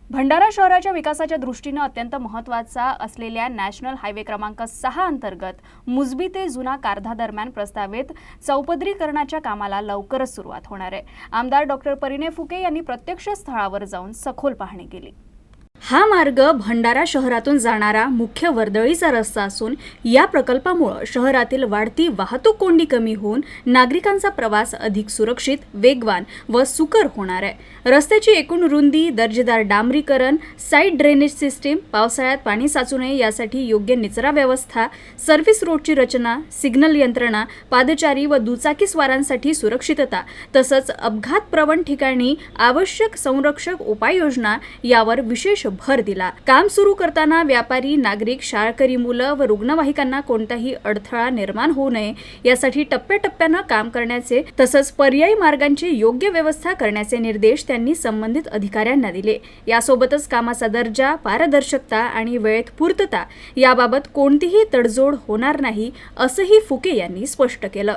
भंडारा शहराच्या विकासाच्या दृष्टीने अत्यंत महत्त्वाचा असलेल्या नॅशनल हायवे क्रमांक 6 अंतर्गत मुजबी ते जुना कारधा दरम्यान प्रस्तावित चौपदरीकरणाच्या कामाला लवकरच सुरुवात होणार आहे। आमदार डॉक्टर परिणय फुके यांनी प्रत्यक्ष स्थळावर जाऊन सखोल पाहणी केली। हा मार्ग भंडारा शहरातून जाणारा मुख्य वर्दळीचा रस्ता असून या प्रकल्पामुळे शहरातील वाढती वाहतूक कोंडी कमी होऊन नागरिकांचा प्रवास अधिक सुरक्षित, वेगवान व सुकर होणार आहे। रस्त्याची एकूण रुंदी, दर्जेदार डांबरीकरण, साईड ड्रेनेज सिस्टीम, पावसाळ्यात पाणी साचू नये यासाठी योग्य निचरा व्यवस्था, सर्व्हिस रोडची रचना, सिग्नल यंत्रणा, पादचारी व दुचाकी स्वारांसाठी सुरक्षितता तसंच अपघात प्रवण ठिकाणी आवश्यक संरक्षक उपाययोजना यावर विशेष भर दिला। काम सुरू करताना व्यापारी, नागरिक, शाळकरी मुलं व रुग्णवाहिकांना कोणताही अडथळा निर्माण होऊ नये यासाठी टप्प्याटप्प्याने काम करण्याचे तसंच पर्यायी मार्गांची योग्य व्यवस्था करण्याचे निर्देश त्यांनी संबंधित अधिकाऱ्यांना दिले। यासोबतच कामाचा दर्जा, पारदर्शकता आणि वेळेत पूर्तता याबाबत कोणतीही तडजोड होणार नाही असंही फुके यांनी स्पष्ट केलं।